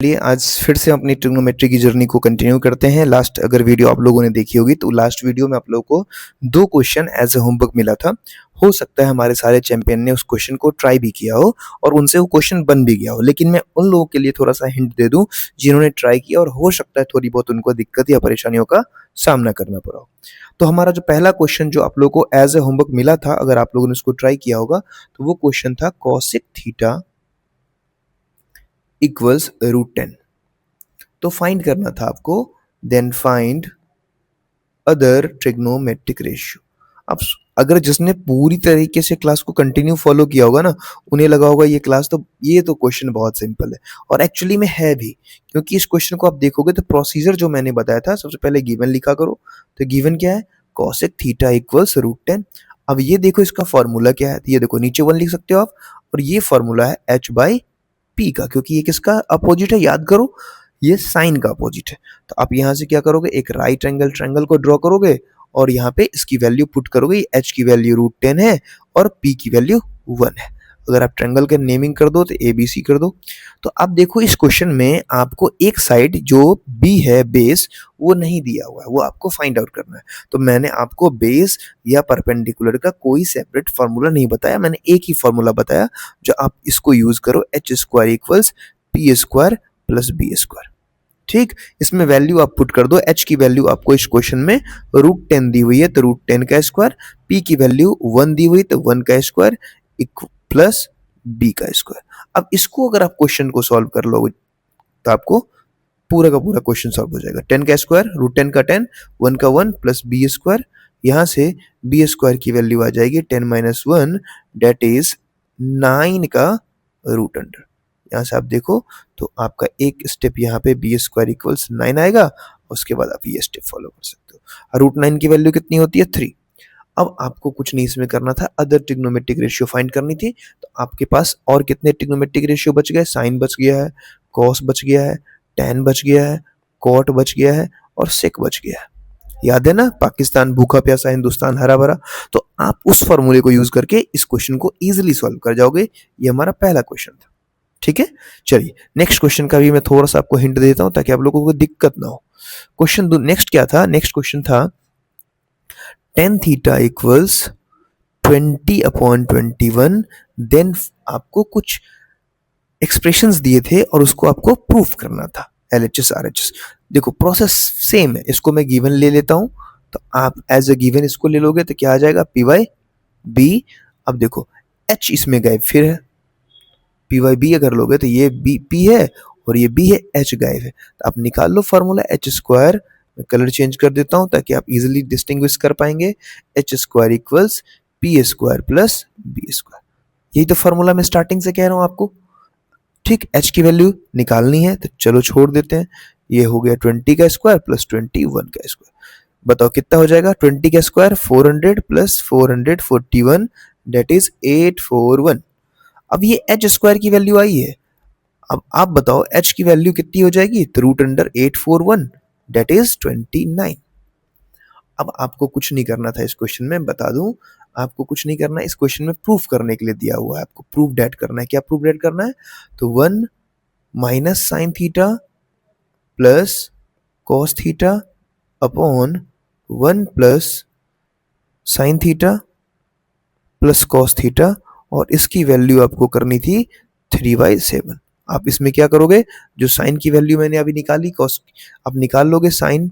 चलिए आज फिर से अपनी ट्रिग्नोमेट्री की जर्नी को कंटिन्यू करते हैं। लास्ट अगर वीडियो आप लोगों ने देखी होगी तो लास्ट वीडियो में आप लोगों को 2 क्वेश्चन एज ए होमवर्क मिला था। हो सकता है हमारे सारे चैंपियन ने उस क्वेश्चन को ट्राई भी किया हो और उनसे वो क्वेश्चन बन भी गया हो, लेकिन मैं उन लोगों के लिए थोड़ा सा हिंट दे दूं जिन्होंने ट्राई किया और हो सकता है थोड़ी बहुत उनको दिक्कत या परेशानियों का सामना करना पड़ा हो। तो हमारा जो पहला क्वेश्चन जो आप लोगों को एज ए होमवर्क मिला था, अगर आप लोगों ने उसको ट्राई किया होगा तो वो क्वेश्चन था कॉसेक थीटा इक्वल्स √10। तो फाइंड करना था आपको, then find other trigonometric ratio. अब अगर जिसने पूरी तरीके से क्लास को कंटिन्यू फॉलो किया होगा ना, उन्हें लगा होगा ये क्लास तो ये तो क्वेश्चन बहुत सिंपल है, और एक्चुअली में है भी, क्योंकि इस क्वेश्चन को आप देखोगे तो प्रोसीजर जो मैंने बताया था, सबसे पहले गिवन लिखा करो। तो गिवन क्या है, कॉसेक थीटा इक्वल्स √10। अब ये देखो इसका फॉर्मूला क्या है, तो ये देखो नीचे 1 लिख सकते हो आप, और ये फॉर्मूला है h/p का, क्योंकि ये किसका अपोजिट है याद करो, ये साइन का अपोजिट है। तो आप यहाँ से क्या करोगे, एक राइट एंगल ट्रायंगल को ड्रॉ करोगे और यहाँ पे इसकी वैल्यू पुट करोगे। h की वैल्यू √10 है और p की वैल्यू 1 है। अगर आप ट्रायंगल के नेमिंग कर दो तो ABC कर दो। तो अब देखो इस क्वेश्चन में आपको एक साइड जो B है बेस, वो नहीं दिया हुआ है, वो आपको फाइंड आउट करना है। तो मैंने आपको बेस या परपेंडिकुलर का कोई सेपरेट फार्मूला नहीं बताया, मैंने एक ही फार्मूला बताया जो आप इसको यूज करो, h² equals p² plus b²। ठीक, इसमें वैल्यू आप पुट कर दो। h की वैल्यू आपको इस क्वेश्चन में √10 दी हुई है तो √10 का स्क्वायर, p की वैल्यू 1 दी हुई तो 1 का स्क्वायर प्लस b का स्क्वायर। अब इसको अगर आप क्वेश्चन को सॉल्व कर लोगे तो आपको पूरा का पूरा क्वेश्चन सॉल्व हो जाएगा। 10 का स्क्वायर, √10 का 10, 1 का 1 प्लस b²। यहाँ से b² की वैल्यू आ जाएगी 10 - 1 डेट इज 9 का √अंडर। यहाँ से आप देखो तो आपका एक स्टेप यहाँ पे b² इक्वल्स 9 आएगा, उसके बाद आप ये स्टेप फॉलो कर सकते हो। √9 की वैल्यू कितनी होती है, 3। अब आपको कुछ नहीं इसमें करना था, अदर ट्रिग्नोमेट्रिक रेशियो फाइंड करनी थी। तो आपके पास और कितने ट्रिग्नोमेट्रिक रेशियो बच गए, साइन बच गया है, कॉस बच गया है, टैन बच गया है, कॉट बच गया है और सेक बच गया है। याद है ना, पाकिस्तान भूखा प्यासा, हिंदुस्तान हरा भरा। तो आप उस फॉर्मूले को यूज करके इस क्वेश्चन को इजिली सॉल्व कर जाओगे। ये हमारा पहला क्वेश्चन था। ठीक है, चलिए नेक्स्ट क्वेश्चन का भी मैं थोड़ा सा आपको हिंट देता हूं ताकि आप लोगों को दिक्कत ना हो। क्वेश्चन नेक्स्ट क्या था, नेक्स्ट क्वेश्चन था tan थीटा इक्वल्स 20/21। देन आपको कुछ एक्सप्रेशंस दिए थे और उसको आपको प्रूफ करना था, LHS RHS। देखो प्रोसेस सेम है, इसको मैं गिवन ले लेता हूं, तो आप एज अ गिवन इसको ले लोगे तो क्या आ जाएगा, P/B। अब देखो H इसमें गायब फिर है, P/B अगर लोगे तो ये P है और ये B है, H गायब है। तो आप निकाल लो फार्मूला h²। मैं कलर चेंज कर देता हूं ताकि आप इजीली डिस्टिंग्विश कर पाएंगे। h² equals p² plus b²। यही तो फार्मूला मैं स्टार्टिंग से कह रहा हूं आपको। ठीक, h की वैल्यू निकालनी है तो चलो छोड़ देते हैं। ये हो गया 20 का स्क्वायर प्लस 21 का स्क्वायर। बताओ कितना हो जाएगा, 20 का स्क्वायर 400 प्लस 441 डेट इज 841। अब ये h² की वैल्यू आई है। अब आप बताओ h की वैल्यू कितनी हो जाएगी, तो √841 डेट इज 29। अब आपको कुछ नहीं करना था इस क्वेश्चन में, बता दूं आपको कुछ नहीं करना है। इस क्वेश्चन में प्रूफ करने के लिए दिया हुआ है, आपको प्रूफ डेट करना है। क्या प्रूफ डेट करना है, तो 1 minus sine theta plus cos theta upon 1 plus sine theta plus cos theta, और इसकी वैल्यू आपको करनी थी 3/7। आप इसमें क्या करोगे, जो साइन की वैल्यू मैंने अभी निकाली, कॉस आप निकाल लोगे, साइन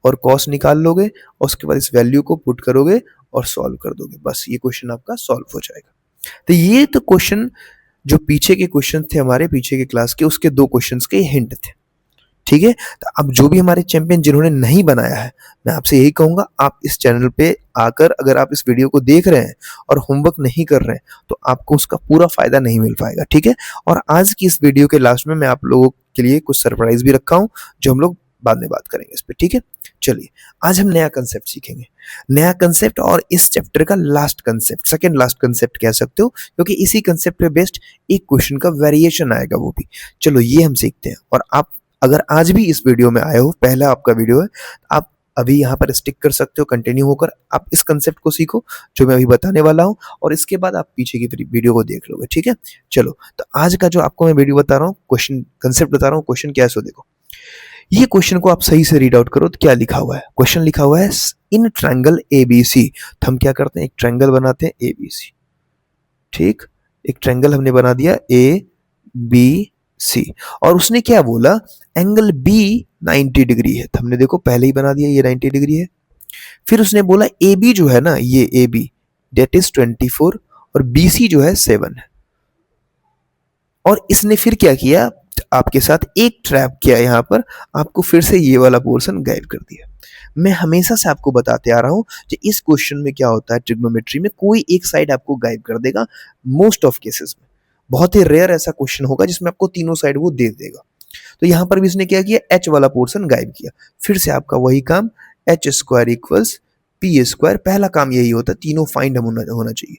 और कॉस निकाल लोगे, और उसके बाद इस वैल्यू को पुट करोगे और सॉल्व कर दोगे। बस ये क्वेश्चन आपका सॉल्व हो जाएगा। तो ये तो क्वेश्चन जो पीछे के क्वेश्चन थे हमारे पीछे के क्लास के, उसके 2 क्वेश्चंस के हिंट थे। ठीक है, तो अब जो भी हमारे चैंपियन जिन्होंने नहीं बनाया है, मैं आपसे यही कहूंगा, आप इस चैनल पे आकर अगर आप इस वीडियो को देख रहे हैं और होमवर्क नहीं कर रहे हैं तो आपको उसका पूरा फायदा नहीं मिल पाएगा। ठीक है, और आज की इस वीडियो के लास्ट में मैं आप लोगों के लिए कुछ सरप्राइज भी रखा हूं जो हम लोग बाद में बात करेंगे इस पे। ठीक है, चलिए आज हम नया कंसेप्ट सीखेंगे, नया कंसेप्ट, और इस चैप्टर का last concept, second last concept कह सकते हो, क्योंकि इसी कंसेप्ट पे बेस्ड एक क्वेश्चन का वेरिएशन आएगा वो भी। चलो ये हम सीखते हैं। और आप अगर आज भी इस वीडियो में आए हो, पहला आपका वीडियो है, आप अभी यहाँ पर स्टिक कर सकते हो, कंटिन्यू होकर आप इस कंसेप्ट को सीखो जो मैं अभी बताने वाला हूँ, और इसके बाद आप पीछे की वीडियो को देख लोगे, ठीक है। चलो, तो आज का जो आपको मैं वीडियो बता रहा हूँ, क्वेश्चन कंसेप्ट बता रहा हूँ, क्वेश्चन क्या है सो देखो। ये क्वेश्चन को आप सही से रीड आउट करो तो क्या लिखा हुआ है। क्वेश्चन लिखा हुआ है इन ट्रायंगल एबीसी। तो हम क्या करते हैं, एक ट्रायंगल बनाते हैं एबीसी, ठीक। एक ट्रायंगल हमने बना दिया ए बी सी, और उसने क्या बोला, एंगल बी 90 डिग्री है। तो हमने देखो पहले ही बना दिया, ये 90 डिग्री है। फिर उसने बोला ए बी जो है ना, ये ए बी डेट इज 24, और बी सी जो है 7 है। और इसने फिर क्या किया, आपके साथ एक ट्रैप किया यहाँ पर, आपको फिर से ये वाला पोर्शन गायब कर दिया। मैं हमेशा से आपको बताते आ रहा हूँ कि इस क्वेश्चन में क्या होता है, ट्रिग्नोमेट्री में कोई एक साइड आपको गायब कर देगा मोस्ट ऑफ केसेस में। बहुत ही रेयर ऐसा क्वेश्चन होगा जिसमें आपको तीनों साइड वो दे देगा। तो यहाँ पर भी इसने क्या किया, एच वाला पोर्शन गायब किया। फिर से आपका वही काम, H square equals P square. पहला काम यही होता है, तीनों फाइंड होना चाहिए।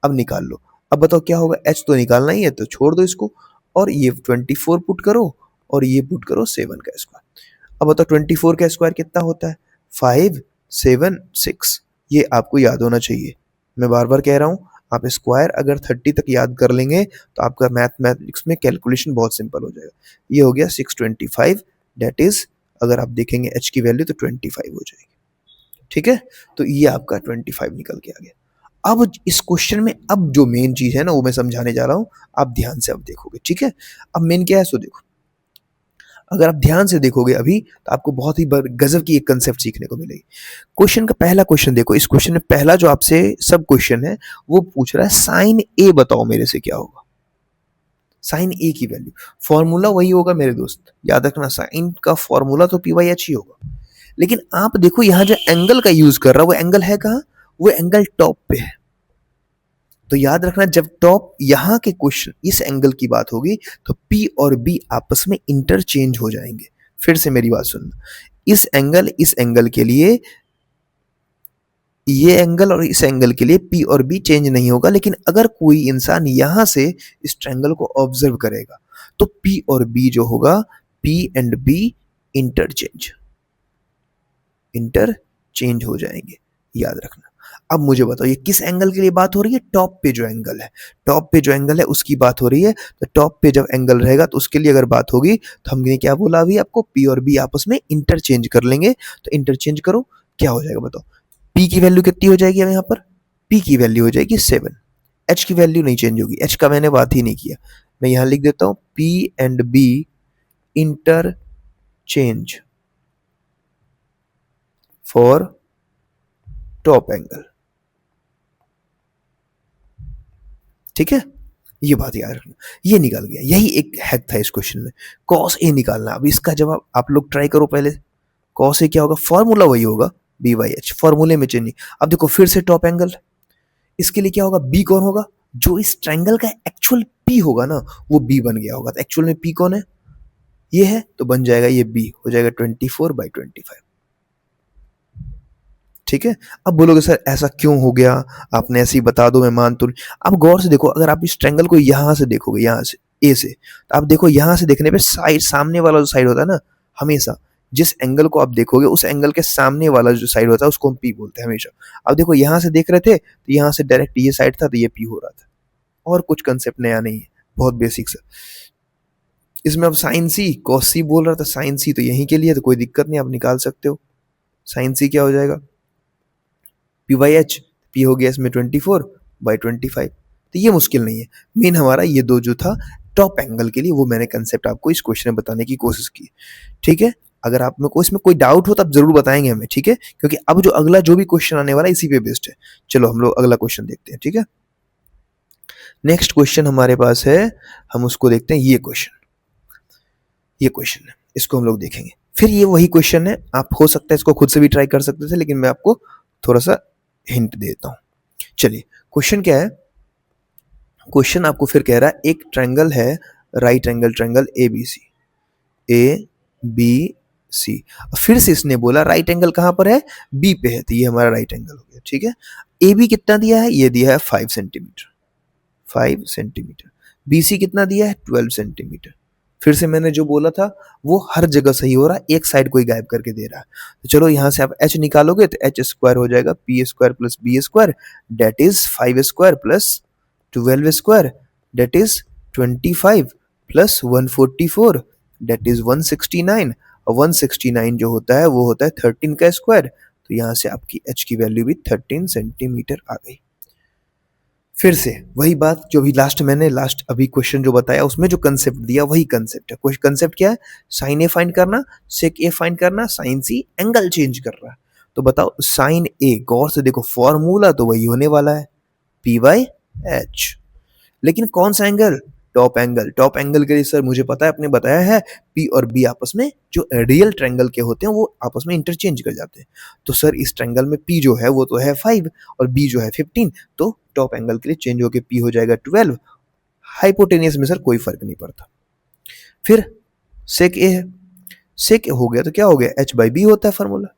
अब निकाल लो। अब बताओ क्या होगा, एच तो निकालना ही है तो छोड़ दो इसको, और ये 24 पुट करो, और ये पुट करो 7 का स्क्वायर। अब बताओ 24 का स्क्वायर कितना होता है, 5 7 6। ये आपको याद होना चाहिए। मैं बार बार कह रहा हूँ, आप स्क्वायर अगर 30 तक याद कर लेंगे तो आपका मैथमेटिक्स में कैलकुलेशन बहुत सिंपल हो जाएगा। ये हो गया 625, डेट इज, अगर आप देखेंगे एच की वैल्यू तो 25 हो जाएगी, ठीक है। तो ये आपका 25 निकल के आ गया। अब इस क्वेश्चन में अब जो मेन चीज है ना, वो मैं समझाने जा रहा हूं, आप ध्यान से अब देखोगे, ठीक है। अब मेन क्या है सो देखो, अगर आप ध्यान से देखोगे अभी तो आपको बहुत ही गजब की एक कंसेप्ट सीखने को मिलेगी। क्वेश्चन का पहला क्वेश्चन देखो, इस क्वेश्चन में पहला जो आपसे सब क्वेश्चन है वो पूछ रहा है साइन ए बताओ मेरे से क्या होगा। साइन ए की वैल्यू, फॉर्मूला वही होगा मेरे दोस्त, याद रखना, साइन का फॉर्मूला तो पी वाई एच ही होगा। लेकिन आप देखो यहाँ जो एंगल का यूज कर रहा है वो एंगल है कहाँ, वो एंगल टॉप पे है। तो याद रखना, जब टॉप यहाँ के क्वेश्चन इस एंगल की बात होगी तो P और B आपस में इंटरचेंज हो जाएंगे। फिर से मेरी बात सुनना, इस एंगल के लिए ये एंगल और इस एंगल के लिए P और B चेंज नहीं होगा। लेकिन अगर कोई इंसान यहां से इस ट्रायंगल को ऑब्जर्व करेगा तो P और B जो होगा, P एंड B इंटरचेंज हो जाएंगे, याद रखना। अब मुझे बताओ ये किस एंगल के लिए बात हो रही है, टॉप पे जो एंगल है, टॉप पे जो एंगल है उसकी बात हो रही है। तो टॉप पे जब एंगल रहेगा तो उसके लिए अगर बात होगी तो हमने क्या बोला अभी आपको, P और B आपस में इंटरचेंज कर लेंगे। तो इंटरचेंज करो, क्या हो जाएगा बताओ, P की वैल्यू कितनी हो जाएगी, अब यहाँ पर P की वैल्यू हो जाएगी 7, H की वैल्यू नहीं चेंज होगी, H का मैंने बात ही नहीं किया। मैं यहाँ लिख देता हूँ P and B interchange for top angle, ठीक है। ये बात याद रखना, ये निकल गया, यही एक हैक था इस क्वेश्चन में, कॉस ए निकालना। अब इसका जवाब आप लोग ट्राई करो पहले, कॉस ए क्या होगा, फॉर्मूला वही होगा बी वाई एच, फॉर्मूले में चेंज नहीं। अब देखो फिर से टॉप एंगल, इसके लिए क्या होगा, बी कौन होगा, जो इस ट्रायंगल का एक्चुअल पी होगा ना वो बी बन गया होगा। तो एक्चुअल में पी कौन है, ये है, तो बन जाएगा ये बी, हो जाएगा 24/25, ठीक है। अब बोलोगे सर ऐसा क्यों हो गया, आपने ऐसे ही बता दो मैं मान तो। अब गौर से देखो, अगर आप इस ट्रायंगल को यहां से देखोगे, यहां से ए से, तो आप देखो यहां से देखने पे साइड, सामने वाला जो साइड होता है ना, हमेशा जिस एंगल को आप देखोगे उस एंगल के सामने वाला जो साइड होता है उसको हम पी बोलते हैं हमेशा। अब देखो यहां से देख रहे थे तो यहां से डायरेक्ट ये साइड था तो ये पी हो रहा था, और कुछ कंसेप्ट नया नहीं है, बहुत बेसिक सा। इसमें अब साइन सी कॉस सी बोल रहा था, साइन सी तो यहीं के लिए, तो कोई दिक्कत नहीं, आप निकाल सकते हो। साइन सी क्या हो जाएगा, पी वाई एच, पी हो गया इसमें 24/25। तो ये मुश्किल नहीं है, मेन हमारा ये दो जो था टॉप एंगल के लिए, वो मैंने कंसेप्ट आपको इस क्वेश्चन में बताने की कोशिश की, ठीक है। अगर आप में को इसमें कोई डाउट हो तो आप जरूर बताएंगे हमें, ठीक है, क्योंकि अब जो अगला जो भी क्वेश्चन आने वाला है इसी पे बेस्ड है। चलो हम लोग अगला क्वेश्चन देखते हैं, ठीक है। नेक्स्ट क्वेश्चन हमारे पास है, हम उसको देखते हैं, ये क्वेश्चन है, इसको हम लोग देखेंगे। फिर ये वही क्वेश्चन है, आप हो सकता है इसको खुद से भी ट्राई कर सकते थे, लेकिन मैं आपको थोड़ा सा हिंट देता हूं। चलिए क्वेश्चन क्या है, क्वेश्चन आपको फिर कह रहा है एक ट्रायंगल है, right angle triangle A B C. फिर से इसने बोला राइट एंगल कहां पर है, बी पे है, तो ये हमारा राइट एंगल हो गया, ठीक है। ए बी कितना दिया है, ये दिया है 5 सेंटीमीटर, 5 सेंटीमीटर। बी सी कितना दिया है, 12 सेंटीमीटर, फिर से मैंने जो बोला था वो हर जगह सही हो रहा है, एक साइड को ही गायब करके दे रहा है। तो चलो यहाँ से आप h निकालोगे तो h स्क्वायर हो जाएगा p square plus b square, that is 5 square plus 12 square, that is 25 plus 144, that is 169। और 169 जो होता है वो होता है 13 का स्क्वायर। तो यहाँ से आपकी h की वैल्यू भी 13 सेंटीमीटर आ गई। फिर से वही बात जो भी लास्ट अभी क्वेश्चन जो बताया उसमें जो कंसेप्ट दिया वही कंसेप्ट है। कंसेप्ट क्या है? साइन ए फाइंड करना, सेक ए फाइंड करना, साइन सी एंगल चेंज कर रहा है। तो बताओ साइन ए, गौर से देखो फॉर्मूला तो वही होने वाला है पी बाई एच, लेकिन कौन सा angle? Top angle. Top angle के लिए सर मुझे पता है, आपने बताया है पी और बी आपस में जो रियल ट्रायंगल के होते हैं वो आपस में इंटरचेंज कर जाते हैं। तो सर इस ट्रायंगल में पी जो है वो तो है 5 और बी जो है 15, तो टॉप एंगल के लिए चेंज होकर पी हो जाएगा 12। हाइपोटेनियस में सर कोई फर्क नहीं पड़ता। फिर सेक ए है, सेक ए हो गया तो क्या हो गया? एच बाई बी होता है फॉर्मूला।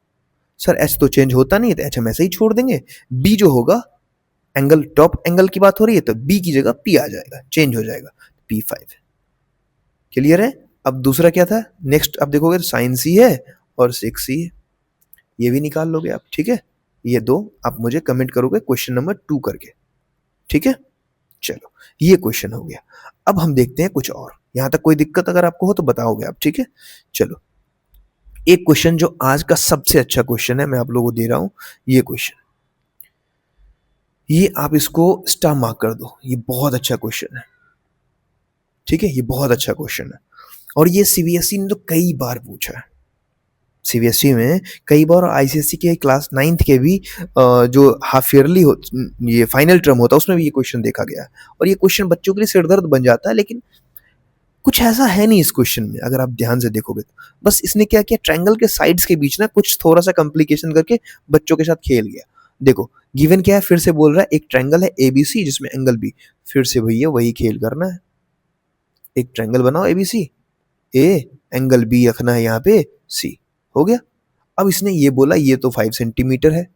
सर एच तो चेंज होता नहीं है तो एच हम ऐसे ही छोड़ देंगे। बी जो होगा, एंगल टॉप एंगल की बात हो रही है तो बी की जगह पी आ जाएगा, चेंज हो जाएगा P5। क्लियर है? अब दूसरा क्या था? नेक्स्ट आप देखोगे तो साइन सी है और सेक सी है, ये भी निकाल लोगे आप। ठीक है, ये दो आप मुझे कमेंट करोगे क्वेश्चन नंबर 2 करके। ठीक है, चलो ये क्वेश्चन हो गया। अब हम देखते हैं कुछ और। यहां तक कोई दिक्कत अगर आपको हो तो बताओगे आप। ठीक है, चलो एक क्वेश्चन जो आज का सबसे अच्छा क्वेश्चन है मैं आप लोगों को दे रहा हूं, ये क्वेश्चन, ये आप इसको स्टार मार्क कर दो, ये बहुत अच्छा क्वेश्चन है। ठीक है, ये बहुत अच्छा क्वेश्चन है और ये सीबीएसई ने तो कई बार पूछा है। सीबीएसई में कई बार, और आईसीएसई के क्लास 9th के भी जो हाफ ईयरली हो, ये फाइनल टर्म होता है उसमें भी ये क्वेश्चन देखा गया है। और ये क्वेश्चन बच्चों के लिए सिरदर्द बन जाता है, लेकिन कुछ ऐसा है नहीं इस क्वेश्चन में अगर आप ध्यान से देखोगे तो। बस इसने क्या किया, ट्रायंगल के साइड्स के बीच ना कुछ थोड़ा सा कॉम्प्लिकेशन करके बच्चों के साथ खेल गया। देखो गिवन क्या है, फिर से बोल रहा है एक ट्रायंगल है एबीसी जिसमें एंगल बी। फिर से भैया वही खेल करना है, एक ट्रायंगल बनाओ एबीसी, ए एंगल बी रखना है यहाँ पे सी, हो गया। अब इसने ये बोला ये तो 5 सेंटीमीटर है,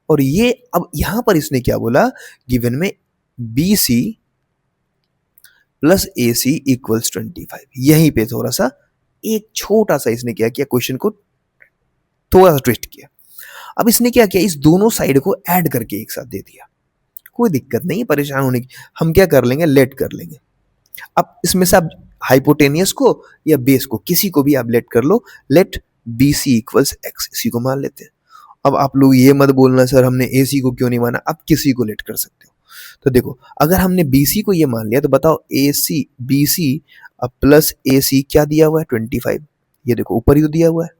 और ये अब यहां पर इसने क्या बोला, गिवन में बी सी प्लस ए सी इक्वल्स 25। यहीं पे थोड़ा सा एक छोटा सा इसने क्या किया, क्वेश्चन को थोड़ा सा ट्विस्ट किया। अब इसने क्या किया, इस दोनों साइड को ऐड करके एक साथ दे दिया। कोई दिक्कत नहीं, परेशान होने की, हम क्या कर लेंगे, लेट कर लेंगे। अब इसमें से आप हाइपोटेनियस को या बेस को किसी को भी आप लेट कर लो, let B C equals X, इसी को मान लेते हैं। अब आप लोग ये मत बोलना सर हमने ए सी को क्यों नहीं माना, आप किसी को लेट कर सकते हो। तो देखो अगर हमने बी सी को ये मान लिया तो बताओ ए सी बी सी प्लस ए सी क्या दिया हुआ है 25, ये देखो ऊपर ही तो दिया हुआ है।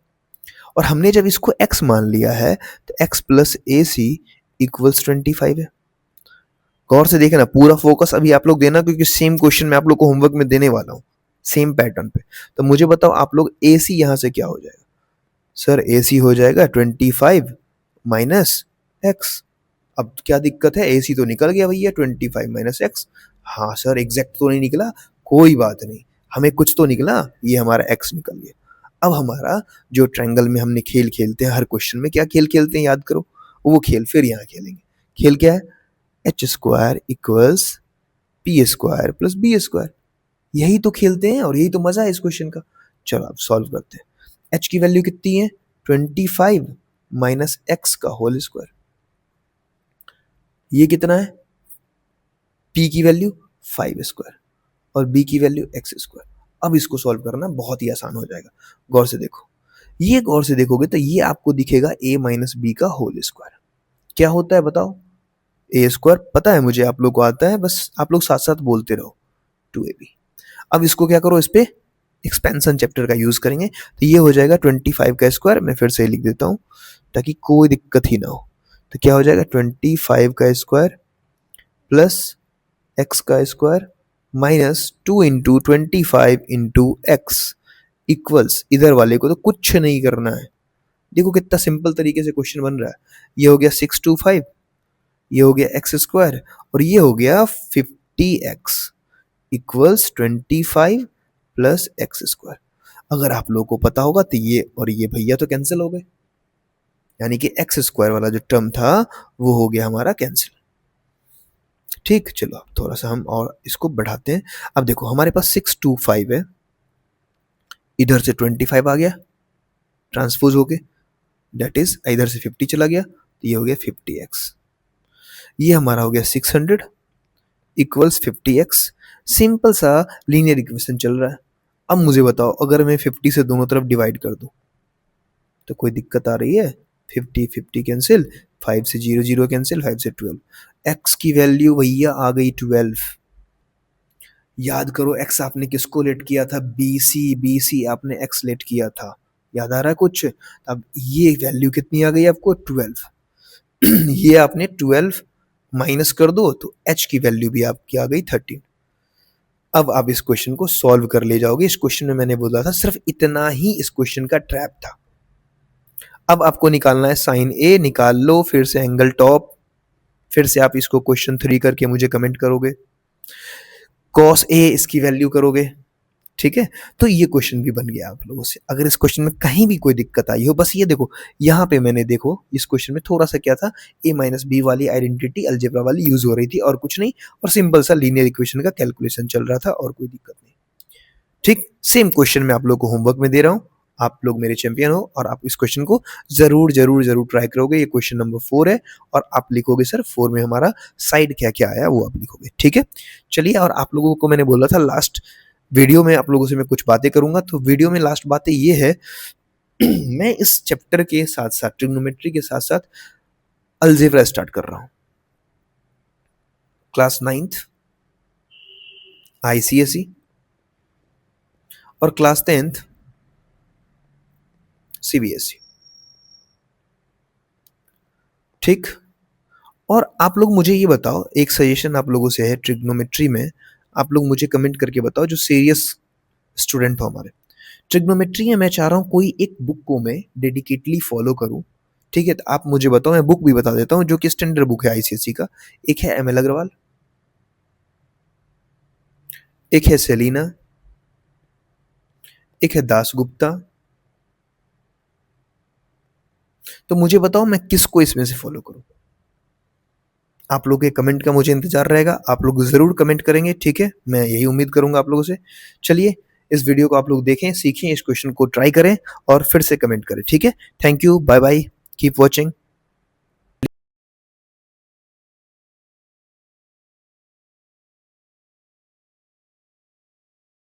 और हमने जब इसको x मान लिया है तो x प्लस ए सी इक्वल्स 25 है। गौर से देखना, पूरा फोकस अभी आप लोग देना क्योंकि सेम क्वेश्चन मैं आप लोग को होमवर्क में देने वाला हूँ, सेम पैटर्न पे। तो मुझे बताओ आप लोग ए सी यहाँ से क्या हो जाएगा? सर ए सी हो जाएगा 25 माइनस एक्स। अब क्या दिक्कत है, ए सी तो निकल गया भैया 25 माइनस एक्स। हाँ सर एग्जैक्ट तो नहीं निकला, कोई बात नहीं, हमें कुछ तो निकला, ये हमारा एक्स निकल गया। अब हमारा जो ट्रायंगल में हमने खेल खेलते हैं हर क्वेश्चन में, क्या खेल खेलते हैं याद करो, वो खेल फिर यहाँ खेलेंगे। खेल क्या है, H square equals P square plus B square, यही तो खेलते हैं और यही तो मजा है इस क्वेश्चन का। चलो अब सॉल्व करते हैं। एच की वैल्यू कितनी है 25 माइनस एक्स का होल स्क्वायर, ये कितना है, पी की वैल्यू 5 स्क्वायर और बी की वैल्यू एक्स स्क्वायर। अब इसको सॉल्व करना बहुत ही आसान हो जाएगा। गौर से देखो, ये गौर से देखोगे तो ये आपको दिखेगा a माइनस बी का होल स्क्वायर। क्या होता है बताओ, ए स्क्वायर पता है मुझे, आप लोग को आता है, बस आप लोग साथ साथ बोलते रहो 2ab। अब इसको क्या करो, इस पे एक्सपेंशन चैप्टर का यूज करेंगे तो ये हो जाएगा 25 का स्क्वायर। मैं फिर से लिख देता हूँ ताकि कोई दिक्कत ही ना हो। तो क्या हो जाएगा 25 का स्क्वायर प्लस एक्स का square minus 2 into 25 into x equals, इधर वाले को तो कुछ नहीं करना है। देखो कितना सिंपल तरीके से क्वेश्चन बन रहा है। ये हो गया 625, ये हो गया एक्स स्क्वायर और ये हो गया 50x equals 25 plus x square. अगर आप लोगों को पता होगा तो ये और ये भैया तो कैंसिल हो गए, यानी कि एक्स स्क्वायर वाला जो टर्म था वो हो गया हमारा कैंसिल। ठीक, चलो अब थोड़ा सा हम और इसको बढ़ाते हैं। अब देखो हमारे पास 625 है इधर से 25 आ गया ट्रांसपोज होके, दैट इज इधर से 50 चला गया तो ये हो गया 50x। ये हमारा हो गया 600 इक्वल्स 50x। सिंपल सा लीनियर इक्वेशन चल रहा है। अब मुझे बताओ अगर मैं 50 से दोनों तरफ डिवाइड कर दूं तो कोई दिक्कत आ रही है? 50 50 कैंसिल, 5 से 0 0 कैंसिल, 5 से 12, x की वैल्यू भैया आ गई 12। याद करो x आपने किसको लेट किया था? BC आपने x लेट किया था, याद आ रहा है कुछ? अब ये वैल्यू कितनी आ गई आपको? 12। ये आपने 12 माइनस कर दो तो h की वैल्यू भी आपकी आ गई 13। अब आप इस क्वेश्चन को सॉल्व कर ले जाओगे। इस क्वेश्चन में मैंने बोला था सिर्फ इतना ही इस क्वेश्चन का ट्रैप था। अब आपको निकालना है साइन ए, निकाल लो, फिर से एंगल टॉप, फिर से आप इसको क्वेश्चन 3 करके मुझे कमेंट करोगे, कॉस ए इसकी वैल्यू करोगे, ठीक है? तो ये क्वेश्चन भी बन गया आप लोगों से। अगर इस क्वेश्चन में कहीं भी कोई दिक्कत आई हो, बस ये देखो यहाँ पे मैंने देखो इस क्वेश्चन में थोड़ा सा क्या था, a माइनस बी वाली आइडेंटिटी अलजेब्रा वाली यूज हो रही थी और कुछ नहीं, और सिंपल सा लीनियर इक्वेशन का कैलकुलेशन चल रहा था और कोई दिक्कत नहीं। ठीक, सेम क्वेश्चन मैं आप लोग को होमवर्क में दे रहा हूँ, आप लोग मेरे चैंपियन हो और आप इस क्वेश्चन को जरूर जरूर जरूर ट्राई करोगे। ये क्वेश्चन नंबर 4 है और आप लिखोगे सर 4 में हमारा साइड क्या क्या आया वो आप लिखोगे, ठीक है? चलिए, और आप लोगों को मैंने बोला था लास्ट वीडियो में आप लोगों से मैं कुछ बातें करूंगा, तो वीडियो में लास्ट बातें ये है मैं इस चैप्टर के साथ साथ ट्रिग्नोमेट्री के साथ साथ अलजेब्रा स्टार्ट कर रहा हूं। क्लास 9th ICSE और क्लास 10th CBSE, ठीक? और आप लोग मुझे ये बताओ, एक सजेशन आप लोगों से है ट्रिग्नोमेट्री में, आप लोग मुझे कमेंट करके बताओ जो सीरियस स्टूडेंट हो हमारे। ट्रिग्नोमेट्री में मैं चाह रहा हूँ कोई एक बुक को मैं डेडिकेटली फॉलो करूँ, ठीक है? तो आप मुझे बताओ, मैं बुक भी बता देता हूँ जो कि स्टैंडर्ड बुक है ICSE का। एक है ML अग्रवाल, एक है सेलिना, एक है दास गुप्ता। तो मुझे बताओ मैं किसको इसमें से फॉलो करूं? आप लोगों के कमेंट का मुझे इंतजार रहेगा, आप लोग जरूर कमेंट करेंगे, ठीक है? मैं यही उम्मीद करूंगा आप लोगों से। चलिए, इस वीडियो को आप लोग देखें, सीखें, इस क्वेश्चन को ट्राई करें और फिर से कमेंट करें, ठीक है? Thank you, bye bye, keep watching.